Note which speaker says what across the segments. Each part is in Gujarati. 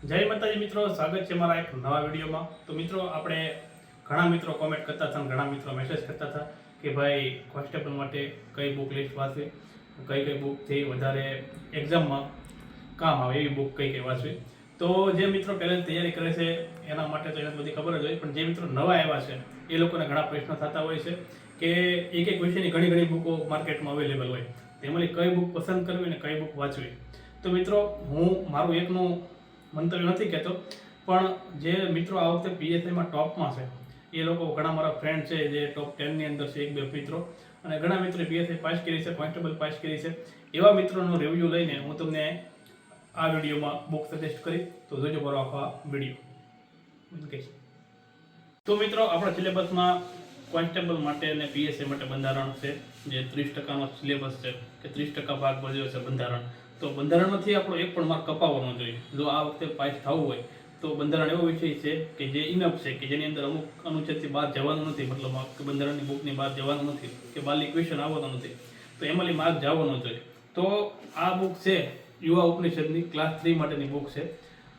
Speaker 1: જય માતાજી મિત્રો, સ્વાગત છે મારા એક નવા વિડીયોમાં। તો મિત્રો, આપણે ઘણા મિત્રો કોમેન્ટ કરતા હતા, ઘણા મિત્રો મેસેજ કરતા હતા કે ભાઈ કોન્સ્ટેબલ માટે કઈ બુક લિસ્ટ વાંચવી, કઈ બુકથી વધારે એક્ઝામમાં કામ આવે એવી બુક કઈ વાંચવી। તો જે મિત્રો પહેલાં તૈયારી કરે છે એના માટે તો એને બધી ખબર જ હોય, પણ જે મિત્રો નવા આવ્યા છે એ લોકોને ઘણા પ્રશ્નો થતા હોય છે કે એક વિષયની ઘણી બુકો માર્કેટમાં અવેલેબલ હોય, તેમાંથી કઈ બુક પસંદ કરવી અને કઈ બુક વાંચવી। તો મિત્રો, હું મારું એકનું મંતવ્ય નથી કહેતો, પણ જે મિત્રો આ વખતે પીએસઆઈમાં ટોપમાં છે એ લોકો ઘણા મારા ફ્રેન્ડ છે જે ટોપ 10ની અંદર છે, એક બે મિત્રો, અને ઘણા મિત્રો પીએસઆઈ પાસ કરી છે, કોન્સ્ટેબલ પાસ કરી છે, એવા મિત્રોનો રિવ્યૂ લઈને હું તમને આ વિડીયોમાં બુક સજેસ્ટ કરી, તો જોજો મારો આખો વિડીયો। તો મિત્રો, આપણા સિલેબસમાં કોન્સ્ટેબલ માટે અને પીએસઆઈ માટે બંધારણ છે, જે 30%નો સિલેબસ છે કે 30% ભાગ ભજવ્યો છે બંધારણ। તો બંધારણમાંથી આપણો એક પણ માર્ક કપાવવાનો જોઈએ જો આ વખતે પાસ થવું હોય તો। બંધારણ એવો વિષય છે કે જે ઇનફ છે, કે જેની અંદર અમુક અનુચ્છેદથી બહાર જવાનું નથી, મતલબ બંધારણની બુકની બહાર જવાનું નથી, કે બાલી ક્વેશ્ચન આવવાનો નથી, તો એમાંથી માર્ક જવાનો જોઈએ। તો આ બુક છે યુવા ઉપનિષદની ક્લાસ 3 માટેની બુક છે,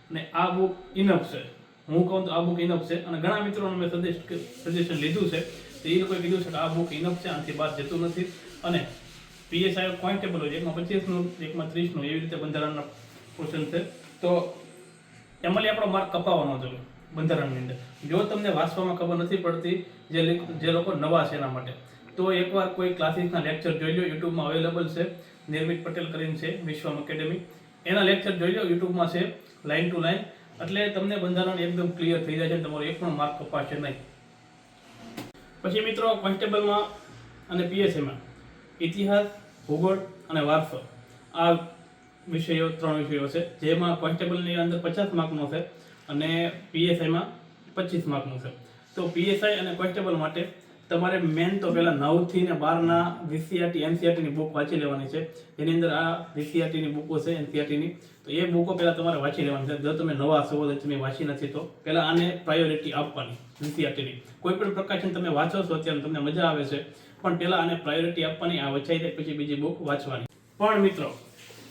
Speaker 1: અને આ બુક ઇનફ છે। હું કહું તો આ બુક ઇનફ છે, અને ઘણા મિત્રોને મેં સજેશન લીધું છે તો એ લોકોએ કીધું છે કે આ બુક ઇનફ છે, આનાથી બહાર જતું નથી। અને પીએસઆઈ કોન્સ્ટેબલ હોય, એકમાં 25નું એકમાં 30નું એવી રીતે બંધારણના ક્વેશ્ચન છે, તો એમાંથી આપણો માર્ક કપાવવાનો જોઈએ બંધારણની અંદર। જો તમને વાંચવામાં ખબર નથી પડતી, જે લોકો નવા છે એના માટે, તો એકવાર કોઈ ક્લાસીસના લેક્ચર જોઈ લો, યુટ્યુબમાં અવેલેબલ છે, નિર્મિત પટેલ કરીને છે વિશ્વમ એકેડેમી, એના લેક્ચર જોઈ લો, યુટ્યુબમાં છે લાઈન ટુ લાઈન, એટલે તમને બંધારણ એકદમ ક્લિયર થઈ જાય છે, તમારો એક પણ માર્ક કપાશે નહીં। પછી મિત્રો, કોન્સ્ટેબલમાં અને પીએસઆઈમાં ઇતિહાસ, ભૂગોળ અને વારસો આ વિષયો 3 વિષયો છે, જેમાં કોન્સ્ટેબલની અંદર 50 માર્કનો છે અને પીએસઆઈમાં 25 માર્કનું છે। તો પીએસઆઈ અને કોન્સ્ટેબલ માટે તમારે મેન તો પહેલાં 9 થી 12ના વીસીઆરટી એનસીઆરટીની બુક વાંચી લેવાની છે, જેની અંદર આ વીસીઆરટીની બુકો છે એનસીઆરટીની, તો એ બુકો પહેલાં તમારે વાંચી લેવાની છે। જો તમે નવા છો, તમે વાંચી નથી તો પહેલાં આને પ્રાયોરિટી આપવાની વીસીઆરટીની। કોઈ પણ પ્રકાશન તમે વાંચો છો અત્યારે તમને મજા આવે છે, પણ પહેલાં આને પ્રાયોરિટી આપવાની, આ વચાઈ દે પછી બીજી બુક વાંચવાની। પણ મિત્રો,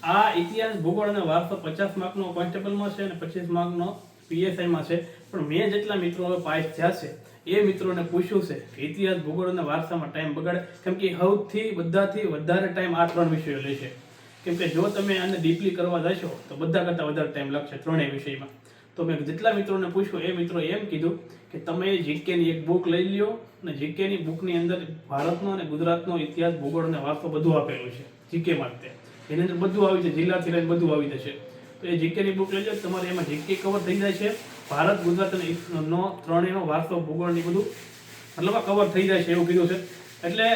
Speaker 1: આ ઇતિહાસ, ભૂગોળ અને વારસો 50 માર્કનો કોન્સ્ટેબલમાં છે અને 25 માર્કનો પીએસઆઈમાં છે, પણ મેં જેટલા મિત્રો પાસ થયા છે એ મિત્રોને પૂછ્યું છે કે ઇતિહાસ, ભૂગોળ અને વારસામાં ટાઈમ બગાડે, કેમ કે સૌથી બધાથી વધારે ટાઈમ આ 3 વિષયો લે છે, કેમ કે જો તમે આને ડીપલી કરવા જશો તો બધા કરતાં વધારે ટાઈમ લાગશે 3 વિષયમાં। તો મેં જેટલા મિત્રોને પૂછ્યું એ મિત્રો એમ કીધું કે તમે જીકેની એક બુક લઈ લ્યો, અને જીકેની બુકની અંદર ભારતનો અને ગુજરાતનો ઇતિહાસ, ભૂગોળ અને વારસો બધું આપેલું છે જીકે માટે, એની અંદર બધું આવી જાય, જિલ્લાથી લઈને બધું આવી જશે। તો એ જીકેની બુક લઈ લો, તમારે એમાં જીકે કવર થઈ જાય છે, ભારત, ગુજરાત અને નો ત્રણેયનો વારસો, ભૂગોળની બધું મતલબ કવર થઈ જાય છે એવું કીધું છે। એટલે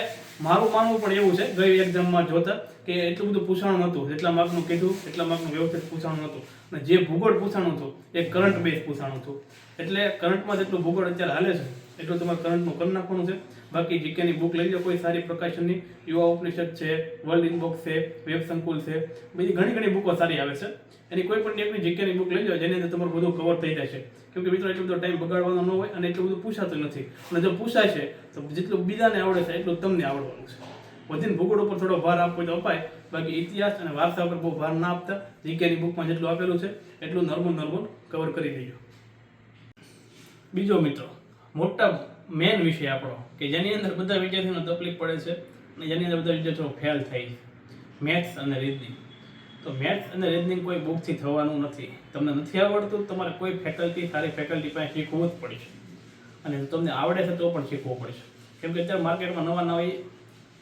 Speaker 1: મારું માનવું પણ એવું છે, ગઈ એક્ઝામમાં જોતા કે એટલું બધું પૂછાણું નહોતું, જેટલા માર્કનું કીધું એટલા માર્કનું વ્યવસ્થિત પૂછાણું નહોતું, અને જે ભૂગોળ પૂછાણું હતું એ કરંટ બેઝ પૂછાણું હતું, એટલે કરંટમાં જેટલું ભૂગોળ અત્યારે હાલે છે એટલું તમારે કરંટનું કરી નાખવાનું છે। બાકી જીકેની બુક લઈ લો કોઈ સારી પ્રકાશનની, યુવા ઉપનિષદ છે, વર્લ્ડ ઇનબોક્સ છે, વેબ સંકુલ છે, બધી ઘણી બુકો સારી આવે છે, એની કોઈ પણ એકની જીકેની બુક લઈ લો જેની અંદર તમારું બધું કવર થઈ જાય છે, કેમ કે મિત્રો એટલો બધો ટાઈમ બગાડવાનો ન હોય અને એટલું બધું પૂછાતું નથી, અને જો પૂછાય છે તો જેટલું બીજાને આવડે છે એટલું તમને આવડવાનું છે। વધીને ભૂગોળ ઉપર થોડો ભાર આપવો તો અપાય, બાકી ઇતિહાસ અને વારસા ઉપર બહુ ભાર ના આપતા, જીકેની બુકમાં જેટલું આપેલું છે એટલું નોર્મલ કવર કરી દેજો। બીજો મિત્રો, મોટા મેન વિષય આપણો કે જેની અંદર બધા વિદ્યાર્થીઓને તકલીફ પડે છે અને જેની અંદર બધા વિદ્યાર્થીઓ ફેલ થાય છે, મેથ્સ અને રીઝનિંગ। તો મેથ્સ અને રીઝનિંગ કોઈ બુકથી થવાનું નથી, તમને નથી આવડતું, તમારે કોઈ ફેકલ્ટી, સારી ફેકલ્ટી પાસે શીખવું જ પડશે, અને જો તમને આવડે છે તો પણ શીખવું પડશે, કેમ કે અત્યારે માર્કેટમાં નવી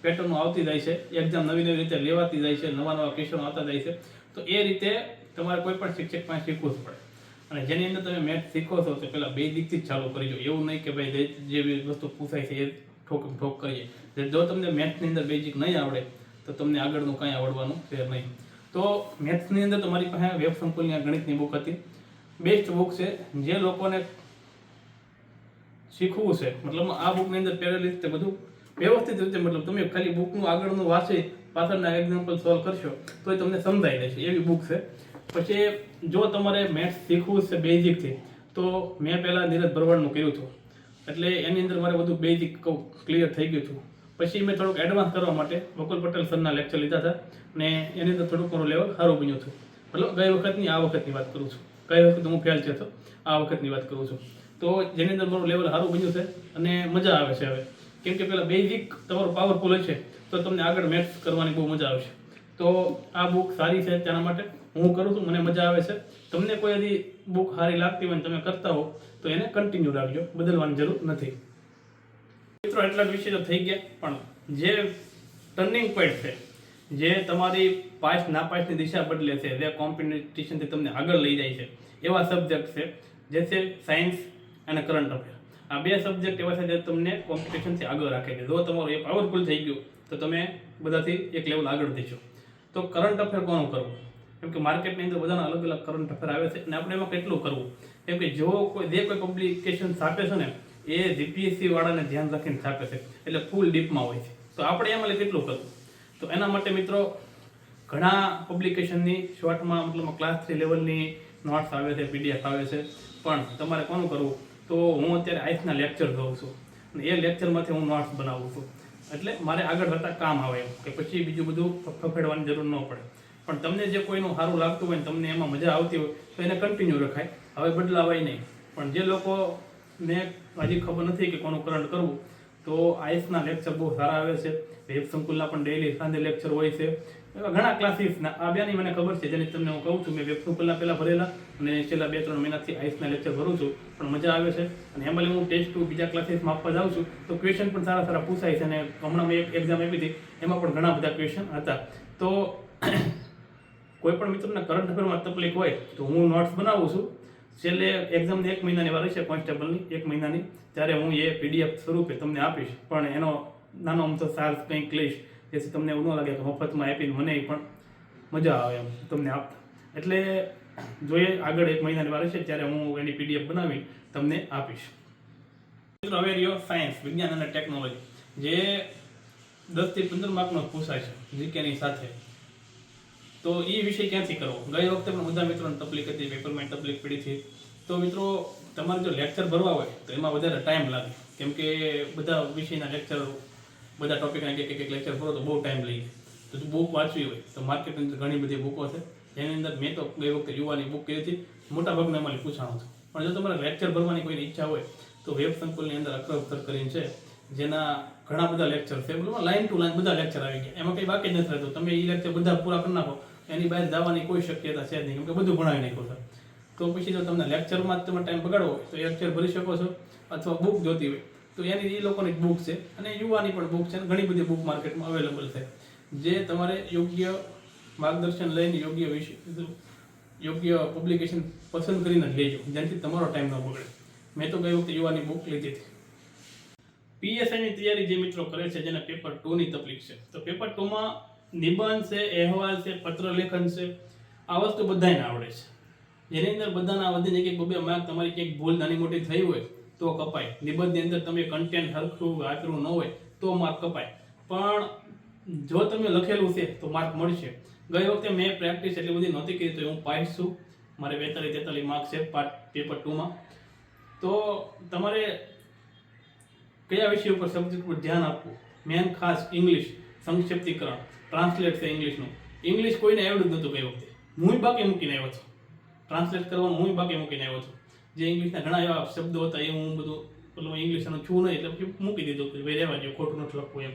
Speaker 1: પેટર્નો આવતી જાય છે, એક્ઝામ નવી રીતે લેવાતી જાય છે, નવા ક્વેશ્ચનો આવતા જાય છે, તો એ રીતે તમારે કોઈ પણ શિક્ષક પાસે શીખવું જ પડે। અને જેની અંદર તમે મેથ્સ શીખો છો તો પહેલાં બેઝિકથી જ ચાલુ કરીજો, એવું નહીં કે ભાઈ જે વસ્તુ પૂછાય છે એ ઠોક કરીએ। જો તમને મેથ્સની અંદર બેઝિક નહીં આવડે તો તમને આગળનું કાંઈ આવડવાનું છે નહીં। તો મેથ્સની અંદર તો મારી પાસે વેબ સંકુલની ગણિતની બુક હતી, બેસ્ટ બુક છે, જે લોકોને શીખવું છે, મતલબ આ બુકની અંદર પહેલેલી રીતે બધું વ્યવસ્થિત રીતે, મતલબ તમે ખાલી બુકનું આગળનું વાંચી પાછળના એક્ઝામ્પલ સોલ્વ કરશો તો એ તમને સમજાઈ જશે એવી બુક છે। પછી જો તમારે મેથ્સ શીખવું છે બેઝિકથી, તો મેં પહેલાં નીરજ ભરવાડનું કર્યું હતું, એટલે એની અંદર મારે બધું બેઝિક ક્લિયર થઈ ગયું હતું। પછી મેં થોડુંક એડવાન્સ કરવા માટે વકુલ પટેલ સરના લેક્ચર લીધા હતા, અને એની અંદર થોડુંક મારું લેવલ સારું બન્યું હતું, મતલબ ગઈ વખતની આ વખતની વાત કરું છું। કઈ વખત હું ફેલ થયો હતો, આ વખતની વાત કરું છું. તો જેની અંદર મારું લેવલ સારું બન્યું છે અને મજા આવે છે હવે. કેમ કે પેલા બેઝિક તમારું પાવરફુલ હશે તો તમને આગળ મેથ્સ કરવાની બહુ મજા આવશે. તો આ બુક સારી છે તેના માટે હું કરું છું, મને મજા આવે છે. તમને કોઈ હજી બુક સારી લાગતી હોય ને તમે કરતા હો તો એને કન્ટિન્યુ રાખજો, બદલવાની જરૂર નથી. મિત્રો એટલા જ વિષય તો થઈ ગયા, પણ જે ટર્નિંગ પોઈન્ટ છે, જે તમારી પાસ નાપાસની દિશા બદલે છે, જે કોમ્પિટિશનથી તમને આગળ લઈ જાય છે, એવા સબ્જેક્ટ છે જે છે સાયન્સ અને કરંટ અફેર. આ બે સબ્જેક્ટ એવા છે જે તમને કોમ્પિટિશનથી આગળ રાખે છે. જો તમારું એ પાવરફુલ થઈ ગયું તો તમે બધાથી એક લેવલ આગળ થશો. તો કરંટ અફેર કોનું કરવું? કેમ કે માર્કેટની અંદર બધાના અલગ અલગ કરંટ અફેર આવે છે અને આપણે એમાં કેટલું કરવું? કેમ કે જો જે કોઈ પબ્લિકેશન છાપે છે ને એ જીપીએસસી વાળાને ધ્યાન રાખીને છાપે છે, એટલે ફૂલ ડીપમાં હોય છે. તો આપણે એમાં કેટલું કરવું? તો એના માટે મિત્રો ઘણા પબ્લિકેશનની શોર્ટમાં મતલબ ક્લાસ 3 લેવલની નોટ્સ આવે છે, પીડીએફ આવે છે. પણ તમારે કોનું કરવું? તો હું અત્યારે આઈસના લેક્ચર જોઉં છું અને એ લેક્ચરમાંથી હું નોટ્સ બનાવું છું. એટલે મારે આગળ જતાં કામ આવે એમ, કે પછી બીજું બધું ફફેડવાની જરૂર ન પડે. પણ તમને જે કોઈનું સારું લાગતું હોય ને તમને એમાં મજા આવતી હોય તો એને કન્ટિન્યુ રખાય, હવે બદલાવાય નહીં. પણ જે લોકોને હજી ખબર નથી કે કોનું કરંટ કરવું, તો આઈએસના લેક્ચર બહુ સારા આવે છે. વેબ સંકુલના પણ ડેઈલી સાંજે લેક્ચર હોય છે. એવા ઘણા ક્લાસીસના આ બેની મને ખબર છે, જેની તમને હું કહું છું. મેં વેબ સંકુલના પહેલાં ભરેલા અને છેલ્લા 2-3 મહિનાથી આઈએસના લેક્ચર ભરું છું, પણ મજા આવે છે. અને એમાં હું ટેસ્ટ બીજા ક્લાસીસમાં આપવા જાઉં છું તો ક્વેશ્ચન પણ સારા સારા પૂછાય છે. અને હમણાં મેં એક એક્ઝામ આપી હતી, એમાં પણ ઘણા બધા ક્વેશ્ચન હતા. તો કોઈ પણ મિત્રોને કરંટ અફેરમાં તકલીફ હોય તો હું નોટ્સ બનાવું છું. છેલ્લે એક્ઝામની 1 મહિનાની વાર છે, કોન્સ્ટેબલની 1 મહિનાની, ત્યારે હું એ પીડીએફ સ્વરૂપે તમને આપીશ. પણ એનો નાનો અમથો ચાર્જ કંઈક લઈશ, જેથી તમને એવું ન લાગે કે મફતમાં આપીને મને પણ મજા આવે એમ તમને આપતા. એટલે જોઈએ આગળ 1 મહિનાની વાર છે ત્યારે હું એની પીડીએફ બનાવી તમને આપીશ. મિત્રો હવે રહ્યો સાયન્સ, વિજ્ઞાન અને ટેકનોલોજી, જે 10 થી 15 માર્કનો પૂછાય છે જીકેની સાથે. તો એ વિષય ક્યાંથી કરવો? ગઈ વખતે પણ બધા મિત્રોને તકલીફ હતી, પેપરમાં તકલીફ પડી હતી. તો મિત્રો તમારે જો લેક્ચર ભરવા હોય તો એમાં વધારે ટાઈમ લાગે, કેમ કે બધા વિષયના લેક્ચર, બધા ટોપિકના એક લેક્ચર ભરો તો બહુ ટાઈમ લઈ જાય. તો બુક વાંચવી હોય તો માર્કેટની અંદર ઘણી બધી બુકો છે, જેની અંદર મેં તો ગઈ વખતે યુવાની બુક કરી હતી, મોટાભાગનું એમાં પૂછાણું હતું. પણ જો તમારે લેક્ચર ભરવાની કોઈની ઈચ્છા હોય તો વેબ સંકુલની અંદર અક્ષર કરીને છે, જેના ઘણા બધા લેક્ચર છે, લાઈન ટુ લાઈન બધા લેક્ચર આવી ગયા, એમાં કંઈ બાકી જ નથી રહેતું. તમે એ લેક્ચર બધા પૂરા કરી નાખો, એની બહાર જવાની કોઈ શક્યતા છે નહીં, કેમ કે બધું ભણાવી નાખ્યું છે. તો પછી જો તમને લેક્ચરમાં જ તમે ટાઈમ બગાડવો હોય તો લેક્ચર ભરી શકો છો, અથવા બુક જોતી હોય તો એની એ લોકોની બુક છે, અને યુવાની પણ બુક છે, અને ઘણી બધી બુક માર્કેટમાં અવેલેબલ છે, જે તમારે યોગ્ય માર્ગદર્શન લઈને યોગ્ય પબ્લિકેશન પસંદ કરીને જ લેજો, જેનાથી તમારો ટાઈમ ન બગડે. મેં તો ગઈ વખતે યુવાની બુક લીધી હતી. પીએસઆઈની તૈયારી જે મિત્રો કરે છે, જેને પેપર 2ની તકલીફ છે, તો પેપર 2માં નિબંધ છે, અહેવાલ છે, પત્ર લેખન છે, આ વસ્તુ બધાને આવડે છે. જેની અંદર બધાના વધીને 1-2 માર્ક તમારી ક્યાંક ભૂલ નાની મોટી થઈ હોય તો કપાય. નિબંધની અંદર તમે કન્ટેન્ટ હરખું વાપર્યું ન હોય તો માર્ક કપાય. પણ જો તમે લખેલું છે તો માર્ક મળશે. ગઈ વખતે મેં પ્રેક્ટિસ એટલી બધી નહોતી કરી તો હું પાસ છું, મારે 42-43 માર્ક છે પેપર 2માં. તો તમારે કયા વિષય ઉપર સબ્જેક્ટ પર ધ્યાન આપવું? મેન ખાસ ઇંગ્લિશ, સંક્ષિપ્તીકરણ, ટ્રાન્સલેટ છે ઇંગ્લિશનું. ઇંગ્લિશ કોઈને આવડ્યું જ નહોતું ગઈ વખતે, હું બાકી મૂકીને આવ્યો છું. ટ્રાન્સલેટ કરવાનું હું બાકી મૂકીને આવ્યો છું. જે ઇંગ્લિશના ઘણા એવા શબ્દો હતા એ હું બધું પેલું ઇંગ્લિશનું છું નહીં, એટલે પછી મૂકી દીધું કે ભાઈ રહેવા દો, ખોટું નથી લખવું એમ.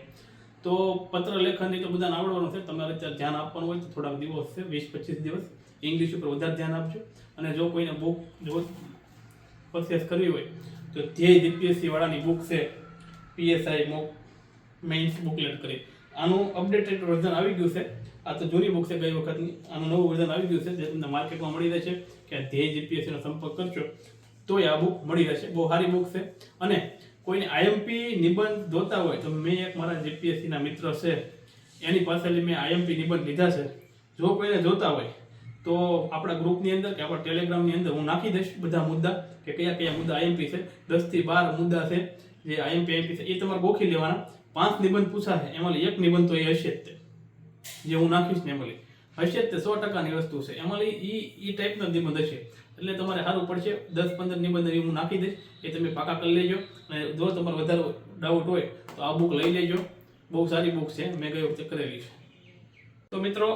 Speaker 1: તો પત્ર લેખનની તો બધાને આવડવાનું છે. તમારે અત્યારે ધ્યાન આપવાનું હોય તો થોડાક દિવસ છે, 20-25 દિવસ ઇંગ્લિશ ઉપર વધારે ધ્યાન આપજો. અને જો કોઈને બુક જો પરચેસ કરવી હોય તો ધ્યેય જીપીએસસી વાળાની બુક છે, પીએસઆઈ મોક મેઇન્સ બુકલેટ કરી, આનું અપડેટેડ વર્ઝન આવી ગયું છે. આ તો જૂની બુક છે ગઈ વખતની, આનું નવું વર્ઝન આવી ગયું છે, જે તમને માર્કેટમાં મળી રહેશે. કે ધ્યેય જીપીએસસીનો સંપર્ક કરશો તો આ બુક મળી રહેશે. બહુ સારી બુક છે. અને કોઈને આઈએમપી નિબંધ જોતા હોય તો મેં એક મારા જીપીએસસીના મિત્ર છે, એની પાસેથી મેં આઈએમપી નિબંધ લીધા છે. જો કોઈને જોતા હોય તો આપણા ગ્રુપની અંદર કે આપણા ટેલિગ્રામની અંદર હું નાખી દઈશ બધા મુદ્દા, કે કયા કયા મુદ્દા આઈએમપી છે. 10 થી 12 મુદ્દા છે જે આઈએમપી છે, એ તમારે ગોખી લેવાના. 5 નિબંધ પૂછાશે, એમાંથી એક નિબંધ તો એ હશે જ તે, જે હું નાખીશ ને એમાં હશે જ તે 100%ની વસ્તુ છે. એમાં એ ટાઈપનો નિબંધ હશે, એટલે તમારે સારું પડશે. 10-15 નિબંધ હું નાખી દઈશ, એ તમે પાકા કરી લેજો. અને જો તમારે વધારે ડાઉટ હોય તો આ બુક લઈ લેજો, બહુ સારી બુક છે, મેં ગઈ વખતે કરેલી છે. તો મિત્રો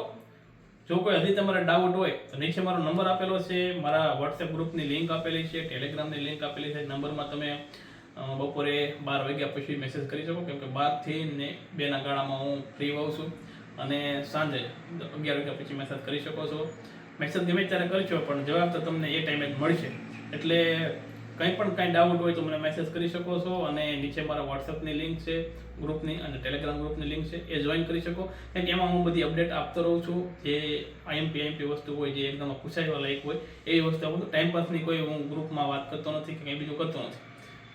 Speaker 1: જો કોઈ હજી તમારે ડાઉટ હોય તો નીચે મારો નંબર આપેલો છે, મારા વોટ્સએપ ગ્રુપની લિંક આપેલી છે, ટેલિગ્રામની લિંક આપેલી છે. નંબરમાં તમે બપોરે 12 વાગ્યા પછી મેસેજ કરી શકો, કેમ કે 12 થી ને 2 ના ગાળામાં હું ફ્રી હોઉં છું, અને સાંજે 11 વાગ્યા પછી મેસેજ કરી શકો છો. મેસેજ ગમે ત્યારે કરશો પણ જવાબ તો તમને એ ટાઈમે જ મળશે. એટલે કાંઈ ડાઉટ હોય તો મને મેસેજ કરી શકો છો, અને નીચે મારા વોટ્સએપની લિંક છે ગ્રુપની, અને ટેલિગ્રામ ગ્રુપની લિંક છે, એ જોઈન કરી શકો. કેમ કે એમાં હું બધી અપડેટ આપતો રહું છું. જે આઈએમપી વસ્તુ હોય, જે એકદમ પૂછાવા લાયક હોય એવી વસ્તુ આપું છું. ટાઈમપાસની કોઈ હું ગ્રુપમાં વાત કરતો નથી કે કંઈ બીજું કરતો નથી.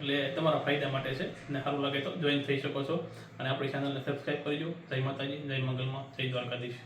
Speaker 1: એટલે તમારા ફાયદા માટે છે, અને સારું લાગે તો જોઈન થઈ શકો છો. અને આપણી ચેનલને સબસ્ક્રાઈબ કરજો. જય માતાજી, જય મંગલમાં, જય દ્વારકાધીશ.